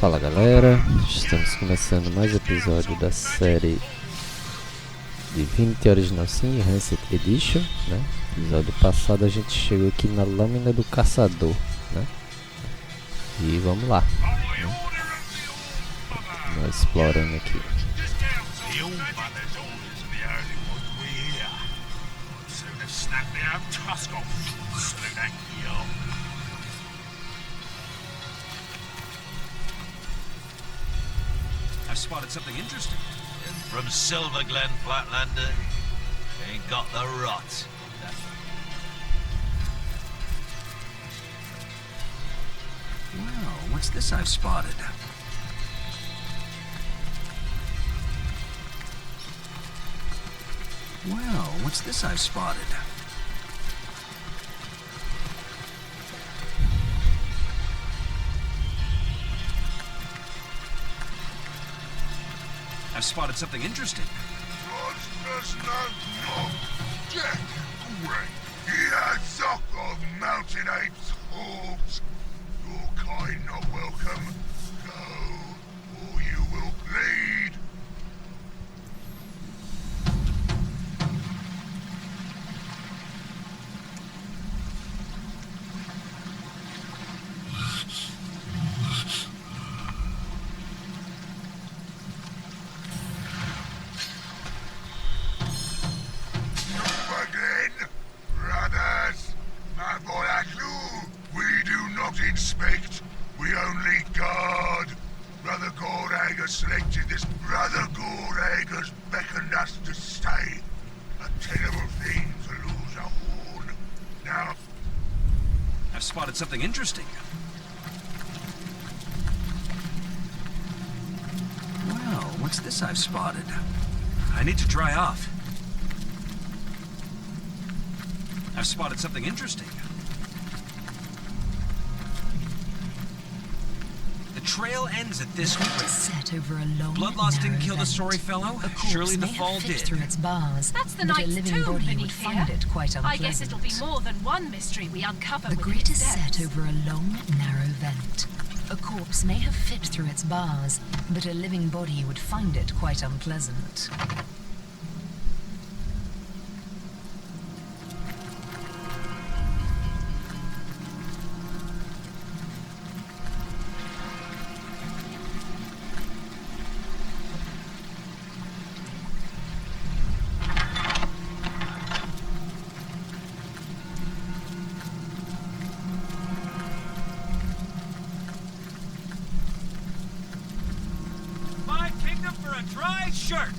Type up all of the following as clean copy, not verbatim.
Fala galera, estamos começando mais um episódio da série Divinity Original Sin Enhanced Edition, né? No episódio passado a gente chegou aqui na lâmina do caçador, né? E vamos lá, né? Nós explorando aqui. I spotted something interesting. From Silver Glen, Flatlander, ain't got the rot. Well, what's this I've spotted? Well, what's this I've spotted? I've spotted something interesting. Sock of mountain apes' hooves. Your kind not welcome. Go, or you will bleed. Inspect, we only guard. Brother Gordager selected this. Brother Gordager's beckoned us to stay. A terrible thing to lose a horn. Now, I've spotted something interesting. Well, what's this I've spotted? I need to dry off. I've spotted something interesting. The trail ends at this point. Set over a long, Bloodloss didn't kill the vent. sorry fellow. A corpse Surely the may fall have fit did. through its bars. That's the but a night's living tomb body would beneath find here. it quite I unpleasant. guess it'll be more than one mystery we uncover The within grate its is set depths. over a long, narrow vent. A corpse may have fit through its bars, but a living body would find it quite unpleasant. For a dry shirt.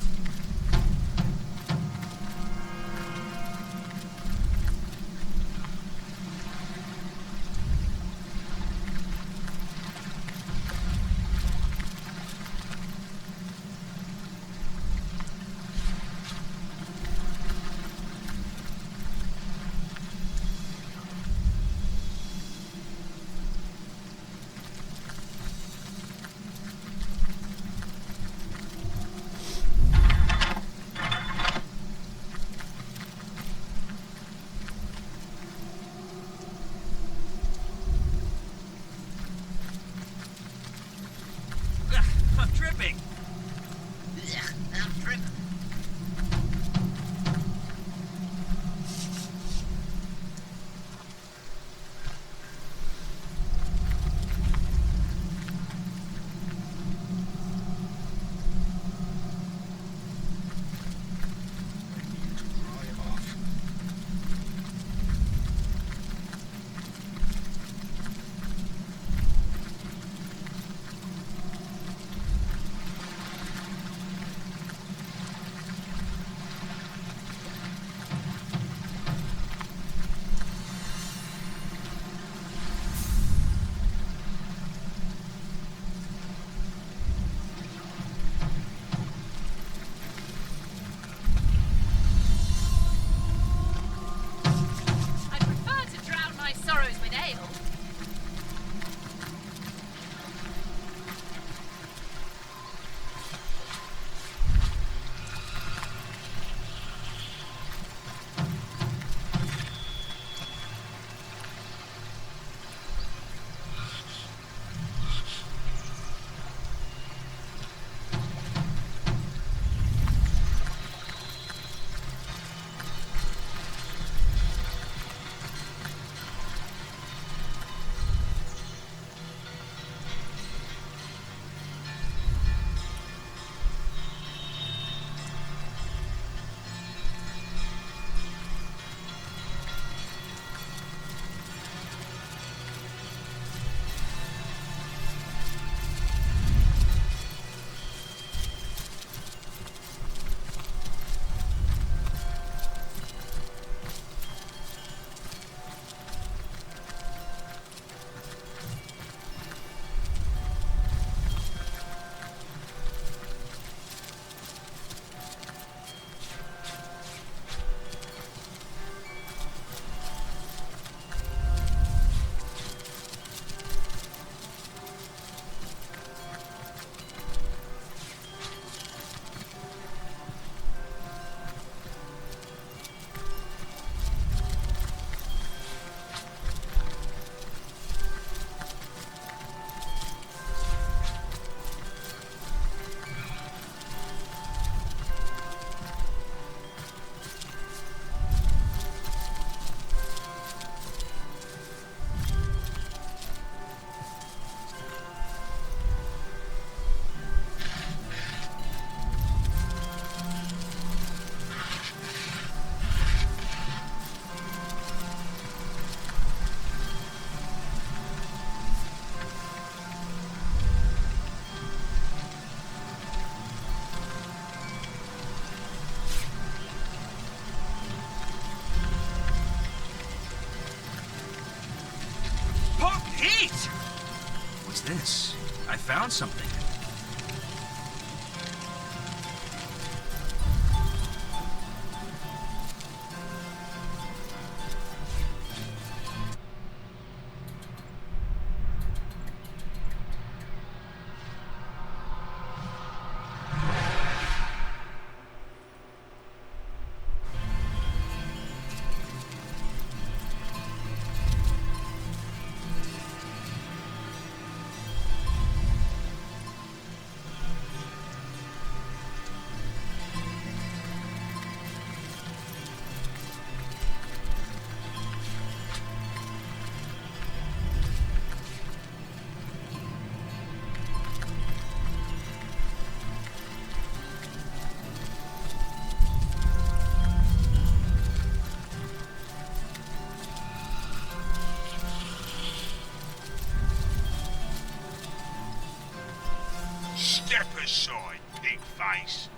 Wait! What's this? I found something. Step aside, pig face.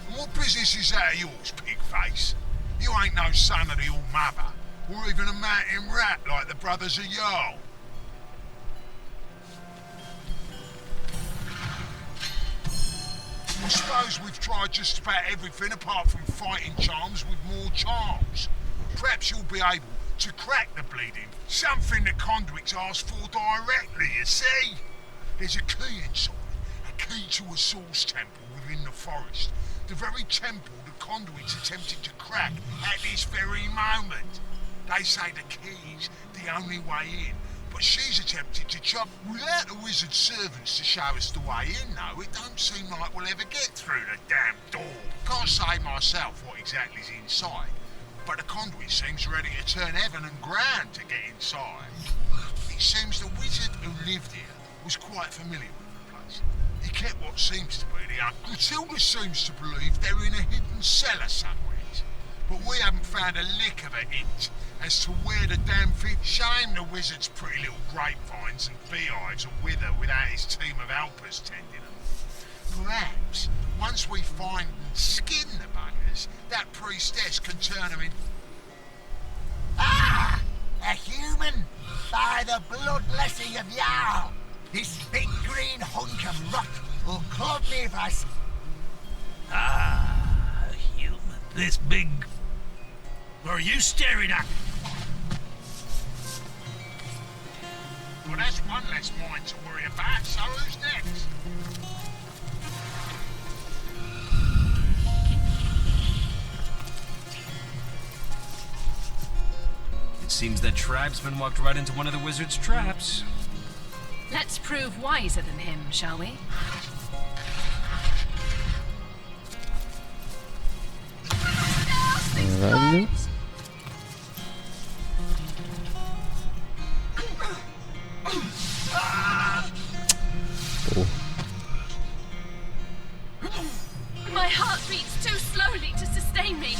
And what business is that of yours, pig face? You ain't no son of the All-Mother, or even a mountain rat like the brothers of Jarl. I suppose we've tried just about everything apart from fighting charms with more charms. Perhaps you'll be able to crack the bleeding. Something the conduits ask for directly, you see? There's a key inside, a key to a source temple within the forest. The very temple the conduits attempted to crack at this very moment. They say the key's the only way in, but she's attempted to chop without the wizard's servants to show us the way in, though. It don't seem like we'll ever get through the damn door. Can't say myself what exactly's inside, but the conduit seems ready to turn heaven and ground to get inside. It seems the wizard who lived here was quite familiar with the place. He kept what seems to be the Matilda seems to believe they're in a hidden cellar somewhere. But we haven't found a lick of a hint as to where the damn thing. Shame the wizard's pretty little grapevines and beehives will wither without his team of helpers tending them. Perhaps, once we find and skin the buggers, that priestess can turn them in. Ah! A human! By the blood blessing of Jarl! This big green hunk of rot will club me if I see. Ah, a human. This big... What are you staring at? Well, that's one less mind to worry about, so who's next? It seems that tribesman walked right into one of the wizard's traps. Let's prove wiser than him, shall we? Caralho. Pô. My heart beats too slowly to sustain me.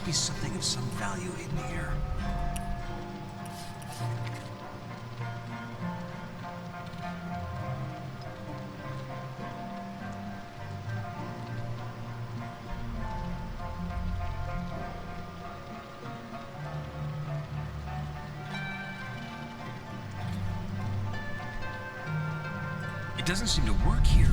must be something of some value hidden here. It doesn't seem to work here.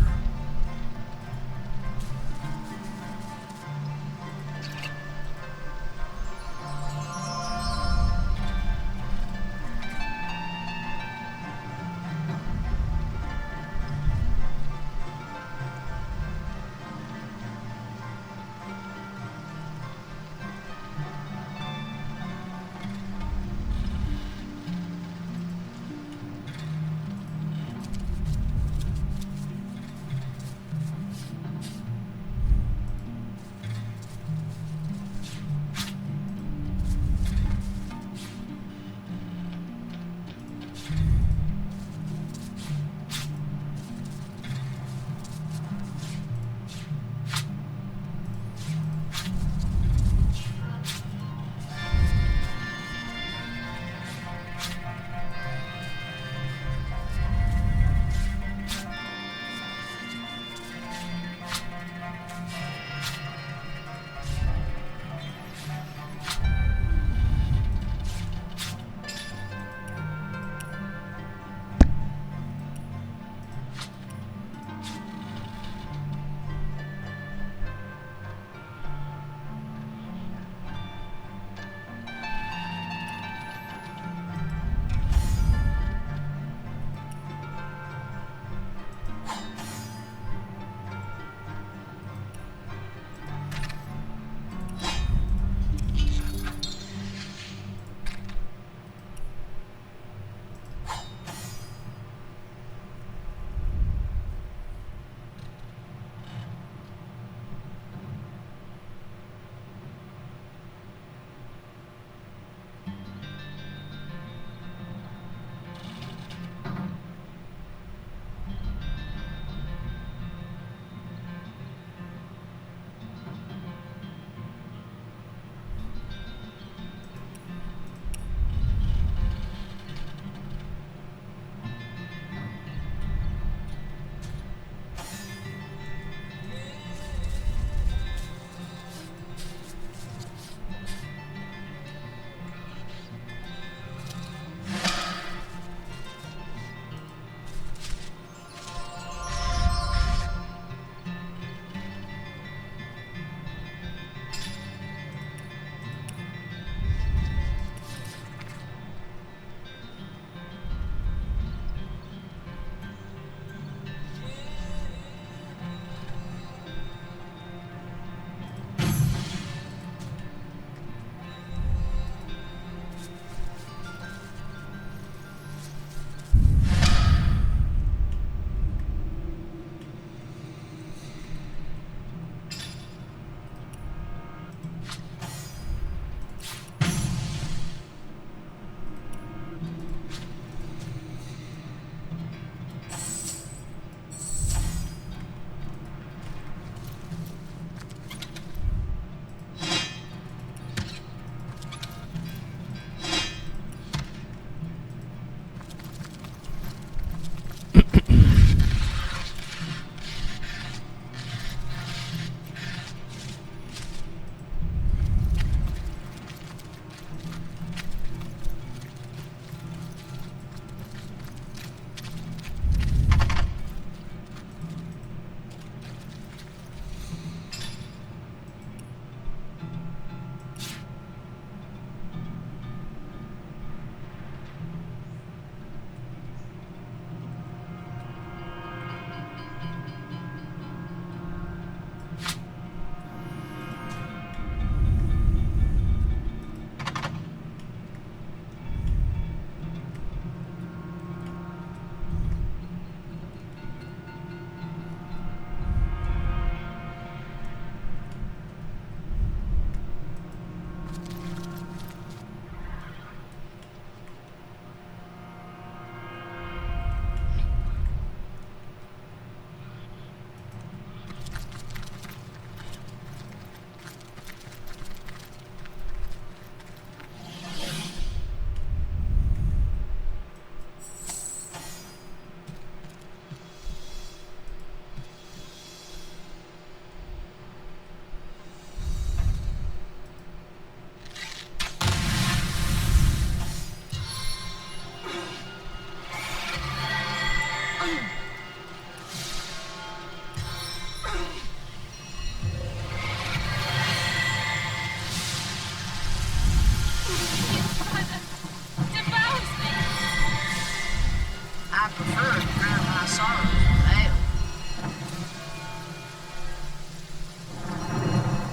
sorrow for mail.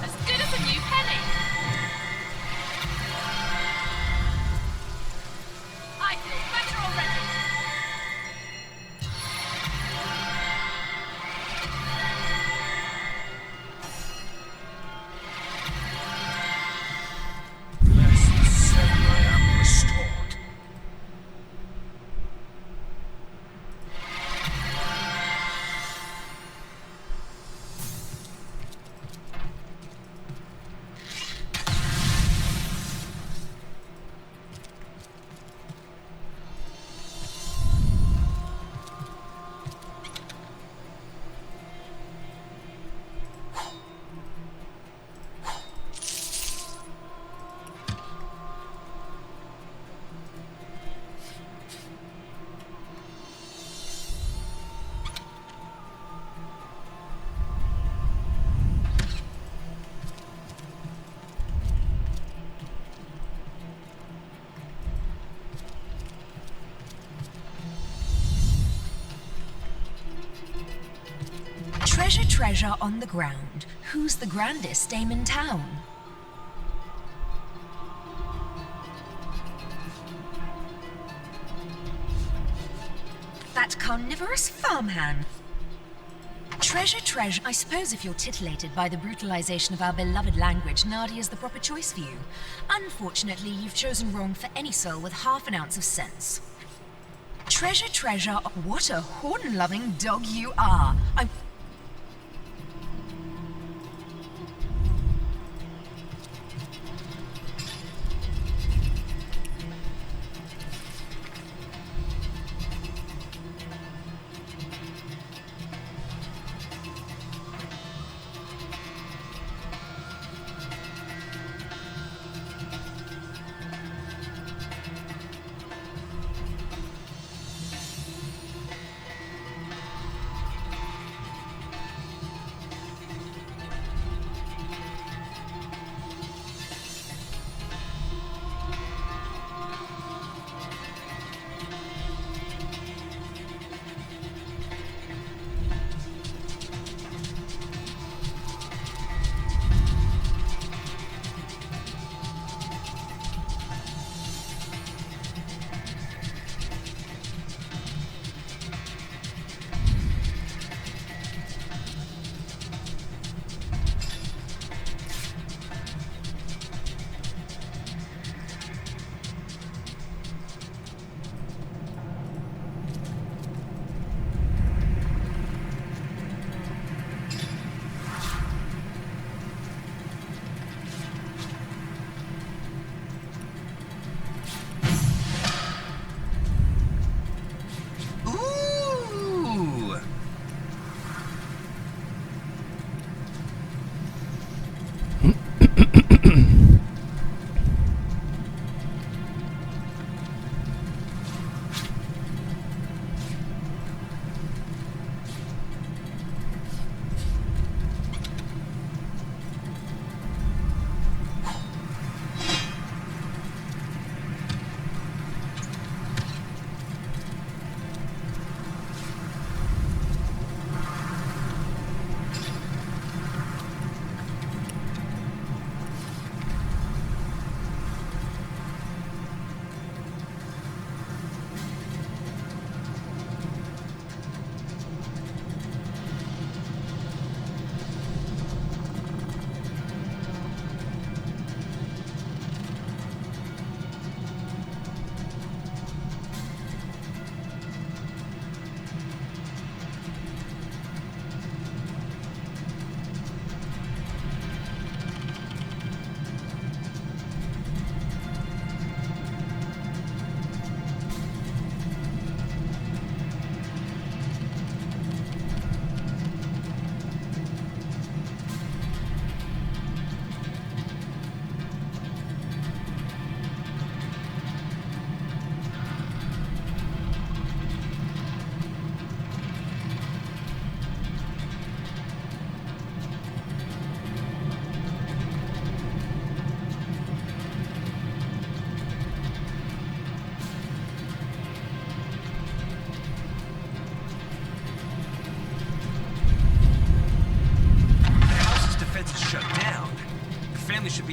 As good as a new penny. I feel better already. Blessed say I am restored. Treasure, treasure on the ground. Who's the grandest dame in town? That carnivorous farmhand. Treasure, treasure. I suppose if you're titillated by the brutalization of our beloved language, Nadia's the proper choice for you. Unfortunately, you've chosen wrong for any soul with half an ounce of sense. Treasure, treasure. What a horn-loving dog you are.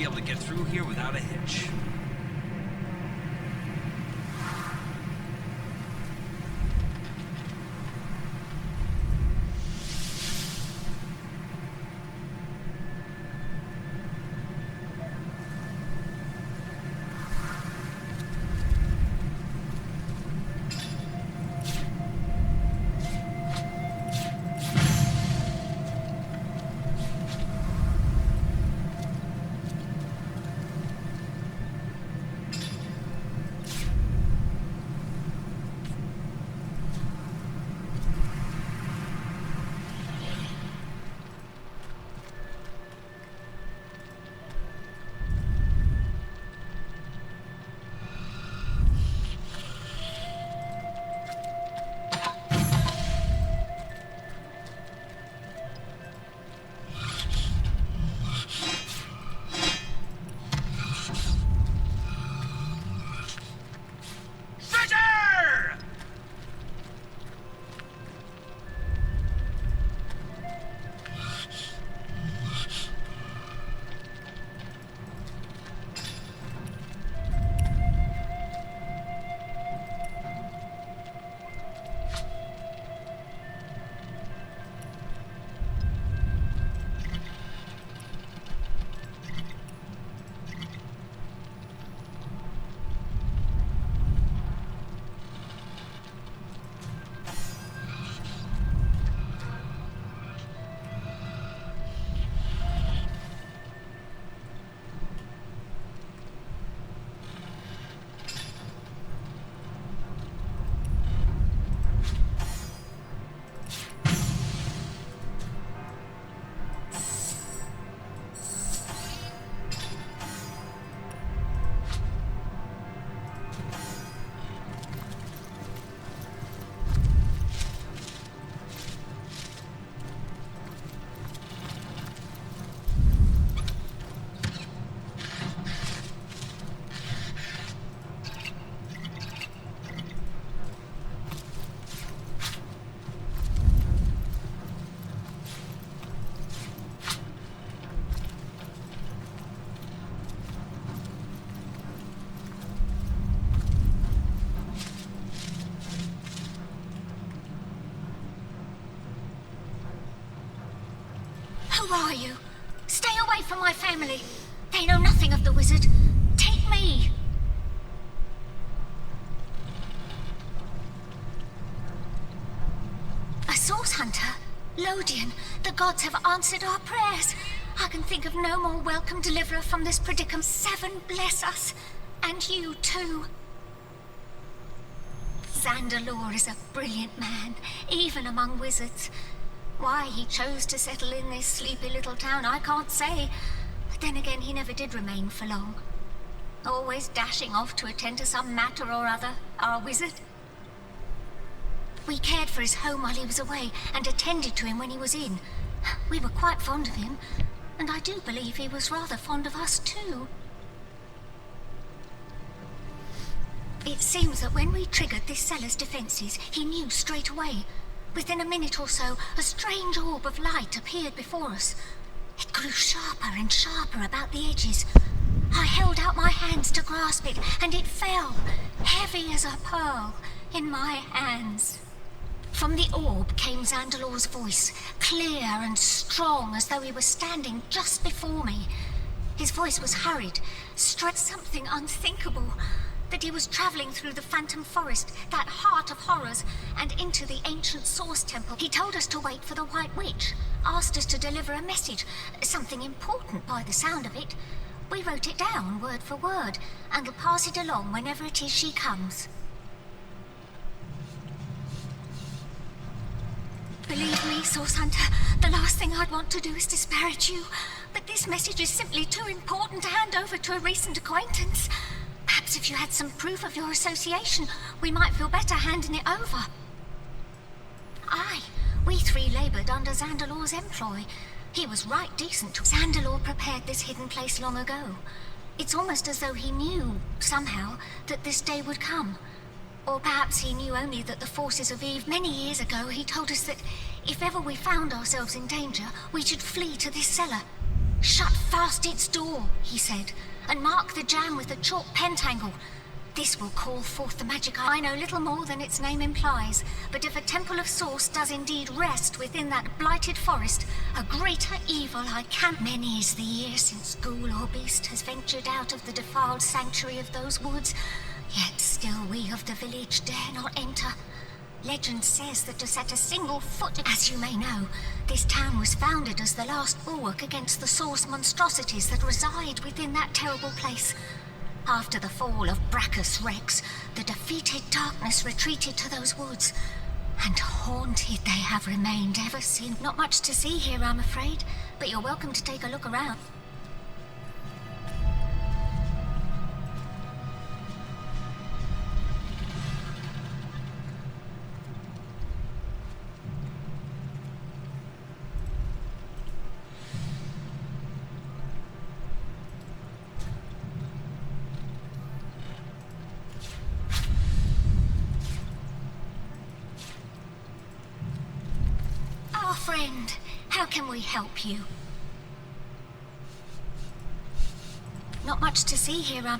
be able to get through here without a hitch. Who are you? Stay away from my family. They know nothing of the wizard. Take me. A source hunter? Lodian, the gods have answered our prayers. I can think of no more welcome deliverer from this predicament. Seven bless us. And you too. Zandalor is a brilliant man, even among wizards. Why he chose to settle in this sleepy little town, I can't say. But then again, he never did remain for long. Always dashing off to attend to some matter or other, our wizard. We cared for his home while he was away, and attended to him when he was in. We were quite fond of him, and I do believe he was rather fond of us too. It seems that when we triggered this cellar's defenses, he knew straight away. Within a minute or so, a strange orb of light appeared before us. It grew sharper and sharper about the edges. I held out my hands to grasp it, and it fell, heavy as a pearl, in my hands. From the orb came Zandalor's voice, clear and strong, as though he were standing just before me. His voice was hurried, stressed something unthinkable, that he was traveling through the Phantom Forest, that heart of horrors, and into the ancient Source Temple. He told us to wait for the White Witch, asked us to deliver a message, something important by the sound of it. We wrote it down, word for word, and will pass it along whenever it is she comes. Believe me, Source Hunter, the last thing I'd want to do is disparage you, but this message is simply too important to hand over to a recent acquaintance. Perhaps if you had some proof of your association, we might feel better handing it over. Aye, we three laboured under Zandalor's employ. He was right decent. Zandalor prepared this hidden place long ago. It's almost as though he knew, somehow, that this day would come. Or perhaps he knew only that the forces of Eve... Many years ago, he told us that if ever we found ourselves in danger, we should flee to this cellar. Shut fast its door, he said, and mark the jam with a chalk pentangle. This will call forth the magic. I know little more than its name implies, but if a temple of source does indeed rest within that blighted forest, a greater evil I can. Many is the year since ghoul or beast has ventured out of the defiled sanctuary of those woods, yet still we of the village dare not enter. Legend says that to set a single foot, as you may know, this town was founded as the last bulwark against the source monstrosities that reside within that terrible place. After the fall of Brachus Rex, the defeated darkness retreated to those woods, and haunted they have remained ever since. Not much to see here, I'm afraid, but you're welcome to take a look around. Friend, how can we help you? Not much to see here,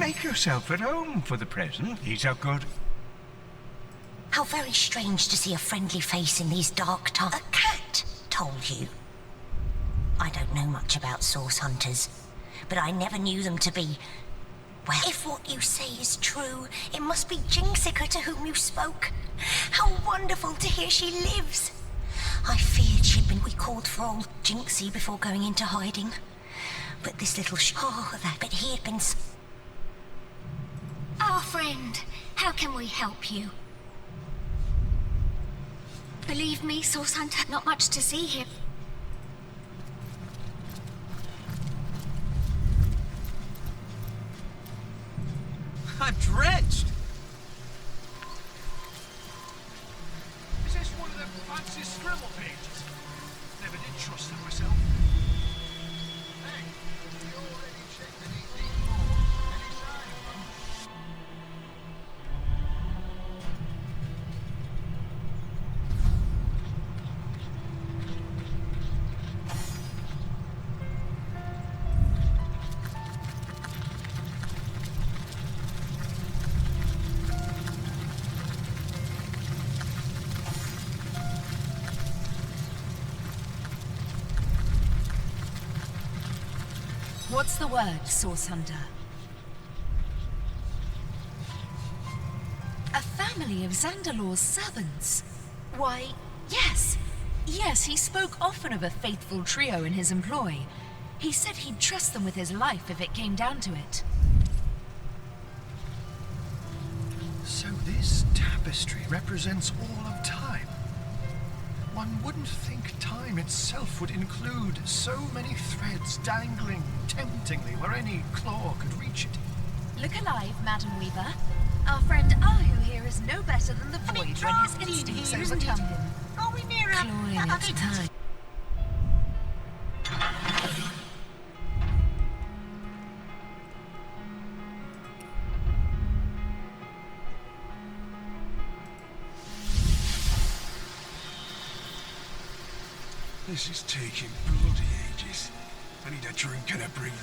Make yourself at home for the present. He's so good. How very strange to see a friendly face in these dark times. A cat told you. I don't know much about source hunters, but I never knew them to be... Well, if what you say is true, it must be Jinxica to whom you spoke. How wonderful to hear she lives. I feared she'd been recalled for old Jinxie before going into hiding. But this little but he had been... Our friend, how can we help you? Believe me, Source Hunter, not much to see here. I'm drenched. Is this one of them fancy scribble pages? Never did trust them myself. Hey, we already checked the DP before. Any sign? What's the word, Source Hunter? A family of Xandalor's servants? Why, yes. Yes, he spoke often of a faithful trio in his employ. He said he'd trust them with his life if it came down to it. So this tapestry represents all of time. One wouldn't think time itself would include so many threads dangling temptingly where any claw could reach it. Look alive, Madam Weaver. Our friend Ahu here is no better than the void when his instincts overcome him. Are we near Clawing its time. This is taking bloody ages. I need a drink and a breather.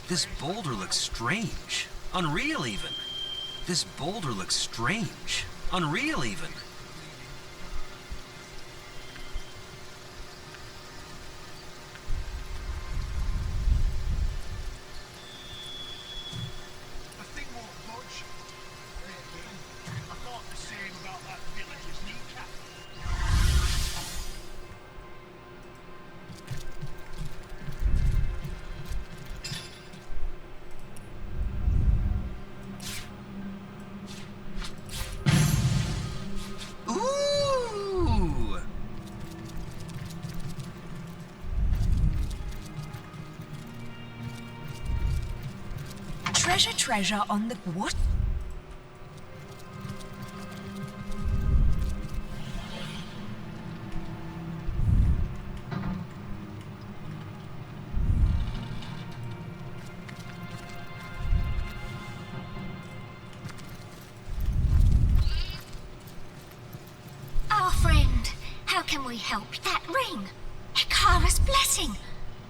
This boulder looks strange. Unreal, even. This boulder looks strange. Unreal, even. The thing won't budge. There again. I thought the same about that village's kneecap. Ooh! Treasure on the... what? Our friend, how can we help? That ring! Hikara's blessing!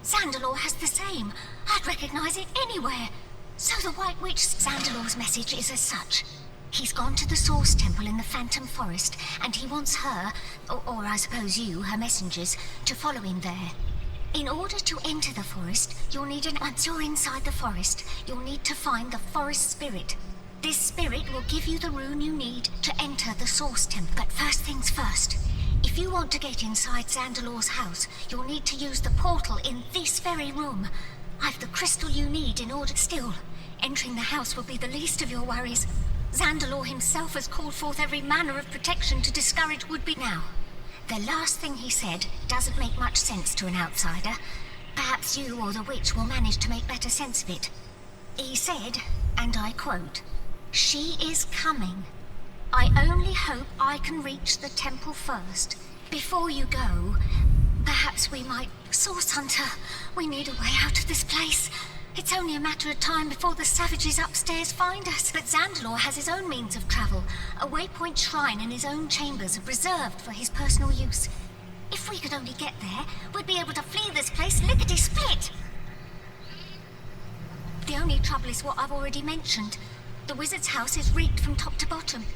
Xandalor has the same. I'd recognize it anywhere. So the White Witch... Xandalor's message is as such. He's gone to the Source Temple in the Phantom Forest, and he wants her, or I suppose you, her messengers, to follow him there. In order to enter the forest, you'll need an... Once you're inside the forest, you'll need to find the Forest Spirit. This spirit will give you the rune you need to enter the Source Temple. But first things first, if you want to get inside Xandalor's house, you'll need to use the portal in this very room. I've the crystal you need in order... Still, entering the house will be the least of your worries. Xandalor himself has called forth every manner of protection to discourage would-be... Now, the last thing he said doesn't make much sense to an outsider. Perhaps you or the witch will manage to make better sense of it. He said, and I quote, "She is coming. I only hope I can reach the temple first. Before you go, perhaps we might... Source Hunter, we need a way out of this place. It's only a matter of time before the savages upstairs find us. But Xandalor has his own means of travel. A waypoint shrine and his own chambers are reserved for his personal use. If we could only get there, we'd be able to flee this place lickety-split. The only trouble is what I've already mentioned. The wizard's house is rigged from top to bottom.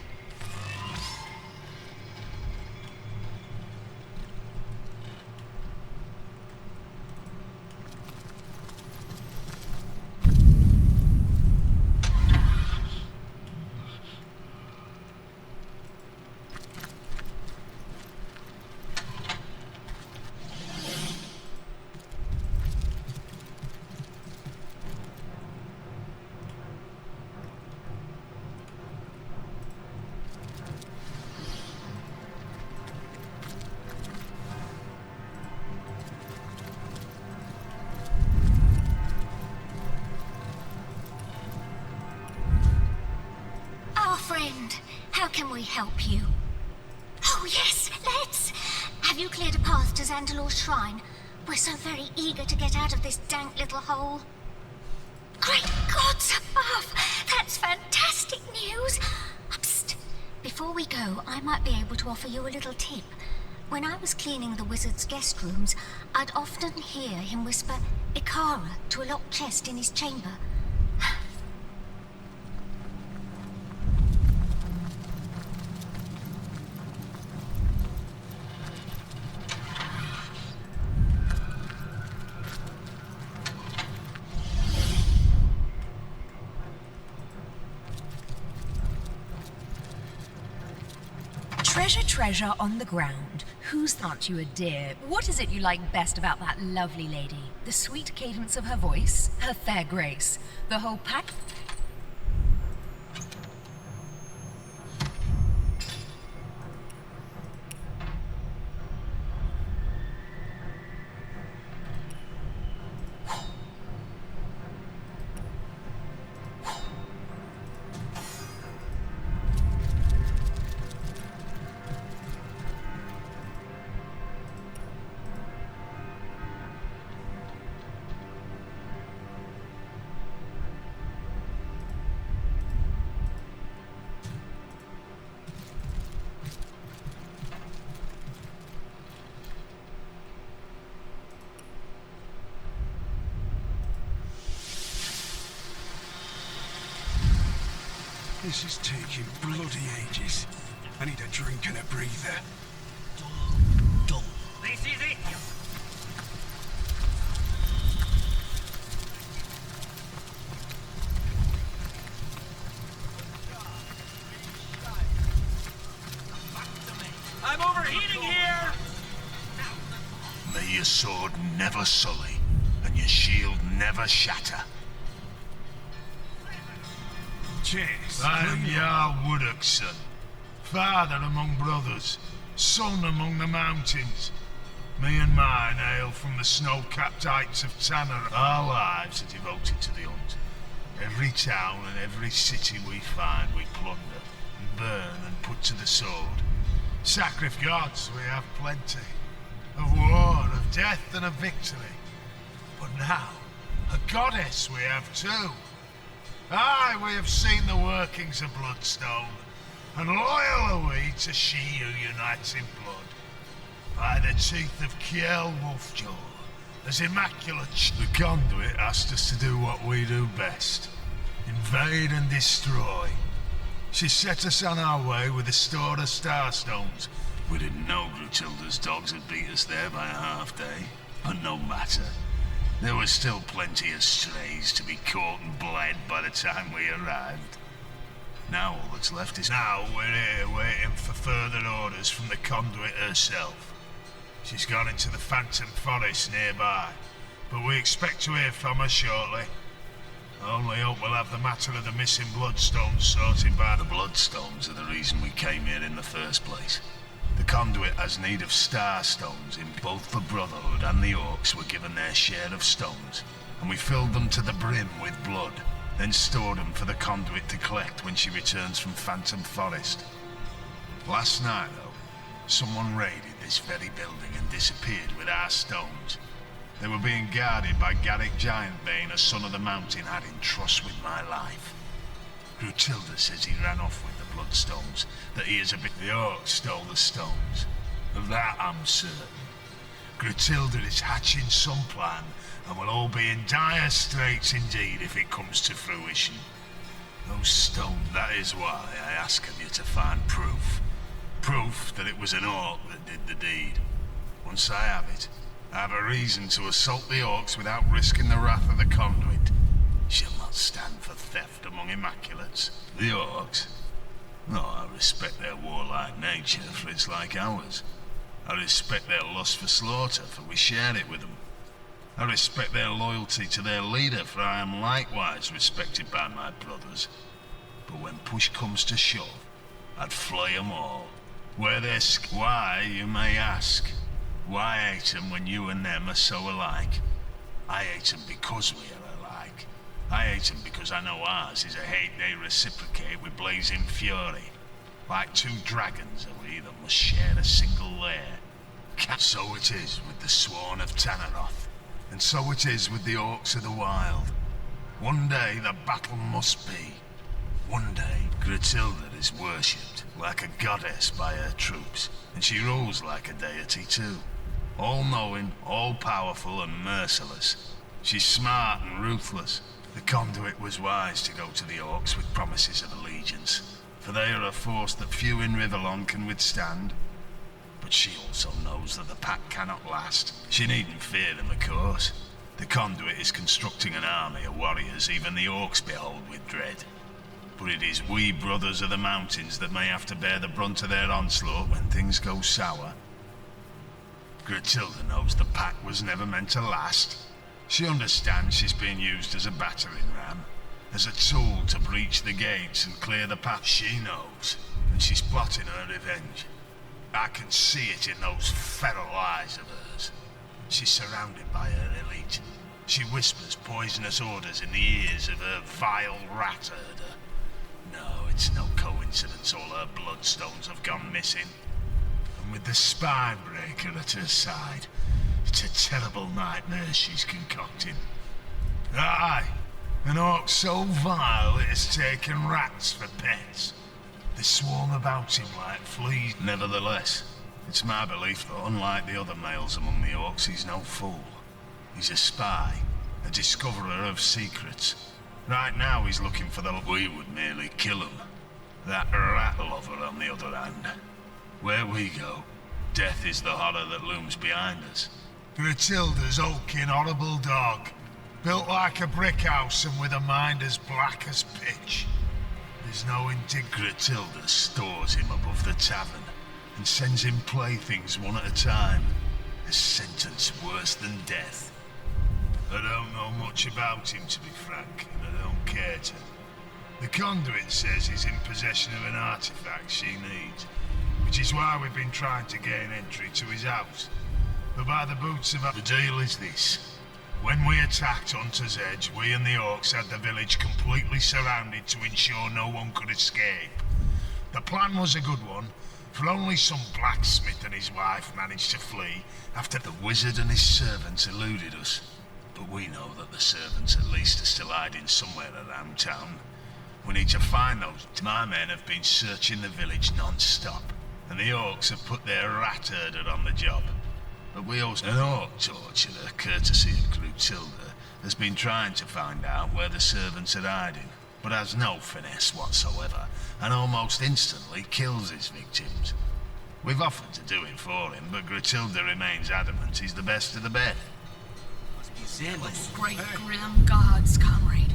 How can we help you? Oh, yes, let's! Have you cleared a path to Xandalor's shrine? We're so very eager to get out of this dank little hole. Great gods above! That's fantastic news! Psst! Before we go, I might be able to offer you a little tip. When I was cleaning the wizard's guest rooms, I'd often hear him whisper Ikara to a locked chest in his chamber. Treasure on the ground. Who's aren't you a dear? What is it you like best about that lovely lady? The sweet cadence of her voice? Her fair grace? The whole pack? This is taking bloody ages. I need a drink and a breather. This is it. I'm overheating here! May your sword never sully, and your shield never shatter. Cheers. I am Jarl Woodok's son, father among brothers, son among the mountains. Me and mine hail from the snow-capped heights of Tanner. Our lives are devoted to the hunt. Every town and every city we find we plunder, and burn and put to the sword. Sacrifice we have plenty. Of war, of death and of victory. But now, a goddess we have too. Aye, we have seen the workings of Bloodstone, and loyal are we to she who unites in blood. By the teeth of Kiel Wolfjaw, as immaculate the conduit asked us to do what we do best. Invade and destroy. She set us on our way with a store of starstones. We didn't know Grutilda's dogs had beat us there by a half day, but no matter. There was still plenty of strays to be caught and bled by the time we arrived. Now all that's left is... Now we're here waiting for further orders from the conduit herself. She's gone into the Phantom Forest nearby, but we expect to hear from her shortly. I only hope we'll have the matter of the missing bloodstones sorted by... The bloodstones are the reason we came here in the first place. The conduit has need of starstones, and both the Brotherhood and the Orcs were given their share of stones, and we filled them to the brim with blood, then stored them for the conduit to collect when she returns from Phantom Forest. Last night, though, someone raided this very building and disappeared with our stones. They were being guarded by Garrick Giantbane, a son of the mountain had in trust with my life. Grutilda says he ran off with the bloodstones, that he is a bit... The Orcs stole the stones. Of that I'm certain. Grutilda is hatching some plan, and we'll all be in dire straits indeed if it comes to fruition. Those stones, that is why I ask of you to find proof. Proof that it was an Orc that did the deed. Once I have it, I have a reason to assault the Orcs without risking the wrath of the conduit. She'll not stand for theft among Immaculates. The Orcs? No, I respect their warlike nature, for it's like ours. I respect their lust for slaughter, for we share it with them. I respect their loyalty to their leader, for I am likewise respected by my brothers. But when push comes to shove, I'd flay them all. Where they're why, you may ask. Why hate them when you and them are so alike? I hate them because we are alike. I hate them because I know ours is a hate they reciprocate with blazing fury. like two dragons are we that must share a single lair. So it is with the Sworn of Tanneroth, and so it is with the Orcs of the Wild. One day the battle must be. One day Gruntilda is worshipped like a goddess by her troops, and she rules like a deity too. All-knowing, all-powerful and merciless. She's smart and ruthless. The Conduit was wise to go to the Orcs with promises of allegiance, for they are a force that few in Rivellon can withstand. But she also knows that the pack cannot last. She needn't fear them, of course. The Conduit is constructing an army of warriors even the Orcs behold with dread. But it is we brothers of the mountains that may have to bear the brunt of their onslaught when things go sour. Gruntilda knows the pack was never meant to last. She understands she's being used as a battering ram, as a tool to breach the gates and clear the path. She knows, and she's plotting her revenge. I can see it in those feral eyes of hers. She's surrounded by her elite. She whispers poisonous orders in the ears of her vile rat herder. No, it's no coincidence all her bloodstones have gone missing. And with the Spinebreaker at her side, it's a terrible nightmare she's concocting. Aye, an orc so vile it has taken rats for pets. They swarm about him like fleas. Nevertheless, it's my belief that unlike the other males among the orcs, he's no fool. He's a spy, a discoverer of secrets. Right now he's looking for the... We would merely kill him. That rat lover on the other hand. Where we go, death is the horror that looms behind us. Gruntilda's hulking, horrible dog. Built like a brick house and with a mind as black as pitch. There's no Gruntilda stores him above the tavern and sends him playthings one at a time. A sentence worse than death. I don't know much about him, to be frank, and I don't care to. The Conduit says he's in possession of an artifact she needs, which is why we've been trying to gain entry to his house. But by the boots of... The deal is this. When we attacked Hunter's Edge, we and the Orcs had the village completely surrounded to ensure no one could escape. The plan was a good one, for only some blacksmith and his wife managed to flee after the wizard and his servants eluded us. But we know that the servants at least are still hiding somewhere around town. We need to find those. My men have been searching the village non-stop, and the Orcs have put their rat herder on the job. But we also... An orc torturer, courtesy of Gruntilda, has been trying to find out where the servants are hiding, but has no finesse whatsoever, and almost instantly kills his victims. We've offered to do it for him, but Gruntilda remains adamant he's the best of the best. Great grim gods, comrade.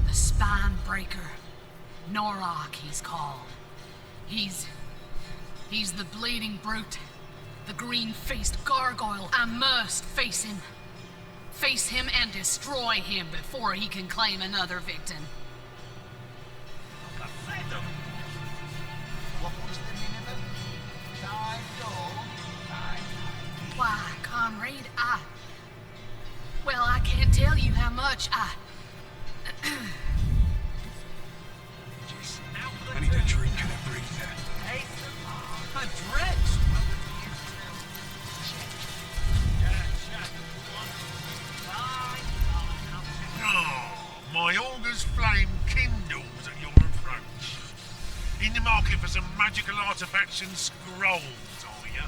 The Spinebreaker. Norok, he's called. He's the bleeding brute. The green-faced gargoyle. I must face him. Face him and destroy him before he can claim another victim. What was the minimum? 5 gold? 5. Why, comrade, Well, I can't tell you how much I need a drink and a breather. Hey, I'm drenched. Oh, my auger's flame kindles at your approach. In the market for some magical artifacts and scrolls, are you?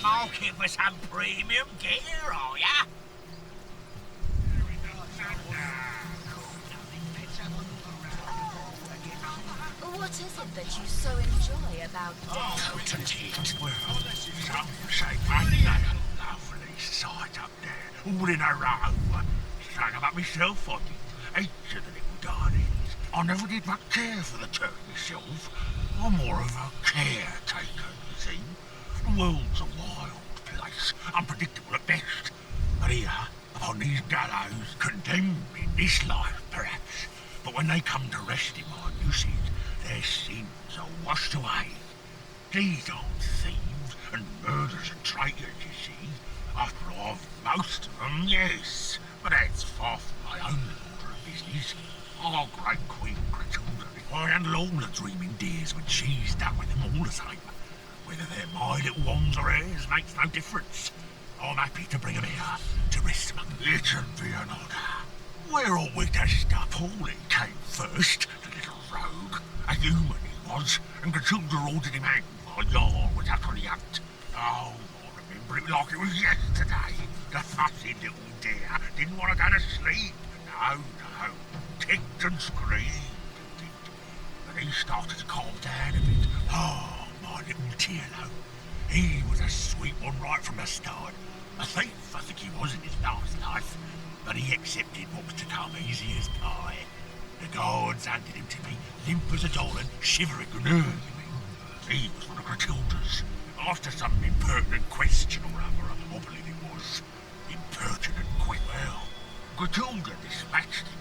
Market for some premium gear, are ya? What is it that you so enjoy about death? Potent. Well, some say ain't that a lovely sight up there, all in a row. Strung 'em up myself, I did. Each of the little darlings. I never did much care for the turf myself. I'm more of a caretaker, you see. The world's a wild place, unpredictable at best. But here, upon these gallows, condemned in this life, perhaps, but when they come to rest in my usage, their sins are washed away. These aren't thieves and murderers and traitors, you see. After all, most of them, yes. But that's far from my own order of business. Our great Queen Grachilda, I handle all the dreaming dears when she's done with them all the same. Whether they're my little ones or hers makes no difference. I'm happy to bring them here to rest among them. It can be an order. Where are we to stop? Paulie came first, the little rogue. A human he was, and Grachilda ordered him hanged while Jarl was out on the hunt. Oh, I remember it like it was yesterday. The fussy little dear didn't want to go to sleep. No. Kicked and screamed and did. But he started to calm down a bit. Oh, my little Tierlo. He was a sweet one right from the start. A thief, I think he was in his last life. But he accepted what was to come easy as pie. The guards handed him to me, limp as a doll and shivering and hurling. He was one of Grachilda's. After some impertinent question or other, I believe it was. Impertinent well, Grachilda dispatched him.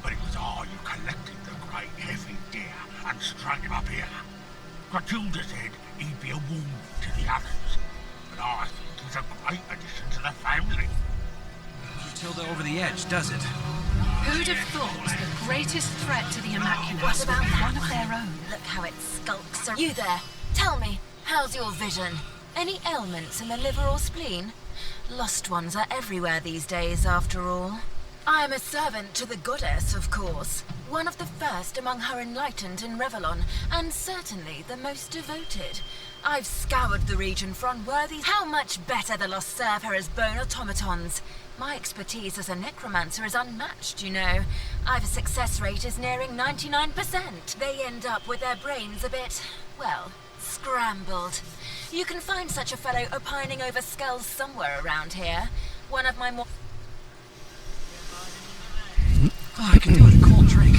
But it was I who collected the great heavy deer and strung him up here. Grachilda said he'd be a warning to the others, but I think he's a great addition to the family. Tilda over the edge, does it? Who'd have thought the greatest threat to the Immaculate What was about one that? of their own? Look how it skulks. You there. Tell me, how's your vision? Any ailments in the liver or spleen? Lost ones are everywhere these days, after all. I am a servant to the goddess, of course. One of the first among her enlightened in Revellon, and certainly the most devoted. I've scoured the region for unworthy. How much better the lost serve her as bone automatons. My expertise as a necromancer is unmatched, you know. I've a success rate is nearing 99%. They end up with their brains a bit, well, scrambled. You can find such a fellow opining over skulls somewhere around here. One of my more... Oh, I can do with a cold drink.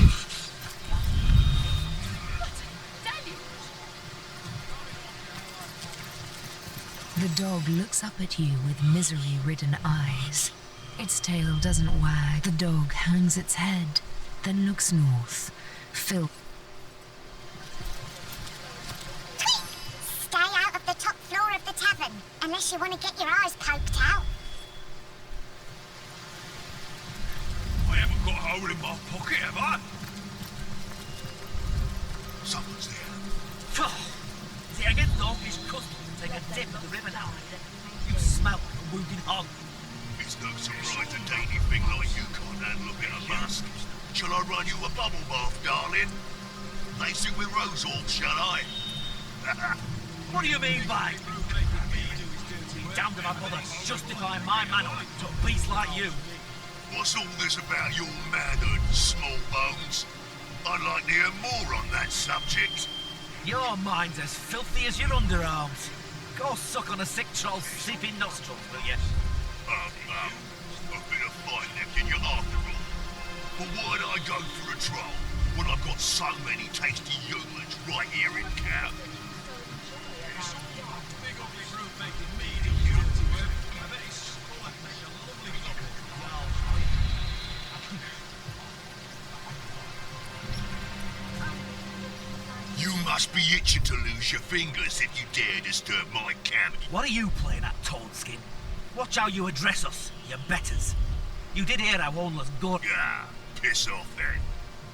The dog looks up at you with misery-ridden eyes. Its tail doesn't wag. The dog hangs its head, then looks north. Stay out of the top floor of the tavern, unless you want to get your eyes poked out. I haven't got a hole in my pocket, have I? Someone's there. See, I get Dorky's custom to take a dip at the river now. You smell like a wounded hog. It's no surprise a dainty thing like you can't handle a bit of must. Shall I run you a bubble bath, darling? Lace it with rose oil, shall I? What do you mean by? Be damned if my brother justifying my manner to a beast like you. What's all this about your manhood, small bones? I'd like to hear more on that subject. Your mind's as filthy as your underarms. Go suck on a sick troll's seeping nostrils, will you? A bit of fight left in you after all. But why'd I go for a troll when I've got so many tasty humans right here in camp? You must be itching to lose your fingers if you dare disturb my camp. What are you playing at, Toadskin? Watch how you address us, you betters. You did hear how Onla's good. Yeah, piss off then.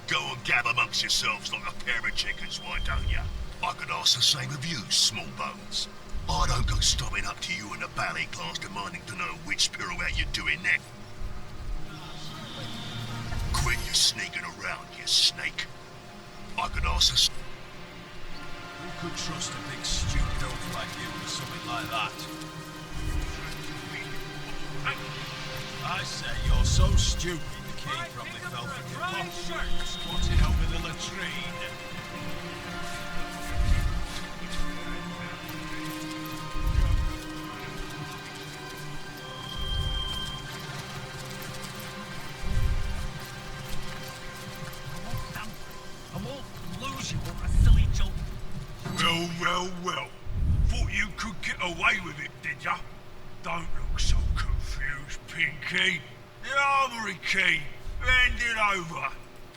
Go and gab amongst yourselves like a pair of chickens, why don't ya? I could ask the same of you, small bones. I don't go stopping up to you in the ballet class demanding to know which pirouette you're doing next. Quit your sneaking around, you snake. I could ask the... Who could trust a big stupid oaf like you with something like that? I say you're so stupid the king probably fell from your pocket, squatting over the latrine. I won't lose you over a silly joke. Well. Thought you could get away with it, did ya? Don't look so confused, Pinky. The armory key. Hand it over.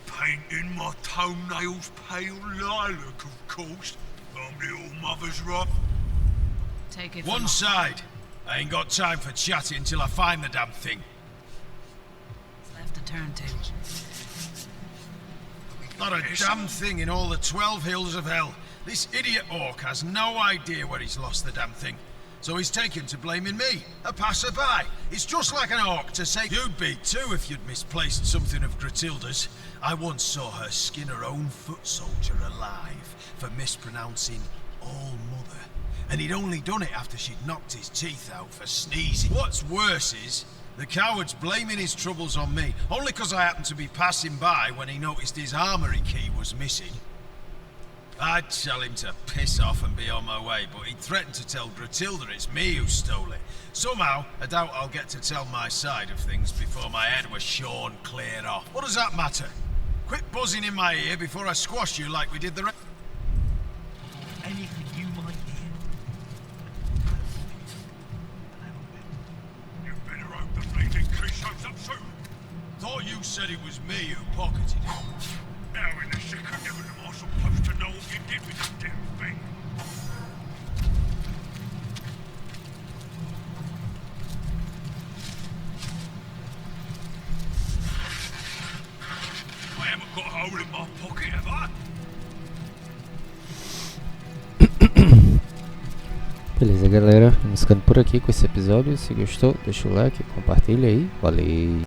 Painting my toenails pale lilac, of course. I'm the all-mother's right. Take it One from side. I ain't got time for chatting till I find the damn thing. It's left to turn to. Not a damn thing in all the 12 hills of hell. This idiot orc has no idea where he's lost the damn thing. So he's taken to blaming me, a passerby. It's just like an orc to say you'd be too if you'd misplaced something of Gratilda's. I once saw her skin her own foot soldier alive for mispronouncing All Mother. And he'd only done it after she'd knocked his teeth out for sneezing. What's worse is, the coward's blaming his troubles on me, only because I happened to be passing by when he noticed his armory key was missing. I'd tell him to piss off and be on my way, but he threatened to tell Gratilda it's me who stole it. Somehow, I doubt I'll get to tell my side of things before my head was shorn clear off. What does that matter? Quit buzzing in my ear before I squash you like we did the rest. Anything you might hear. You better hope the bleeding key shows up soon. Thought you said it was me who pocketed it. How in the second heaven am I supposed to know what you did with that damn thing? I haven't got a hole in my pocket, have I? Beleza, galera, vamos ficando por aqui com esse episódio. Se gostou, deixa o like, compartilha aí. Valeu!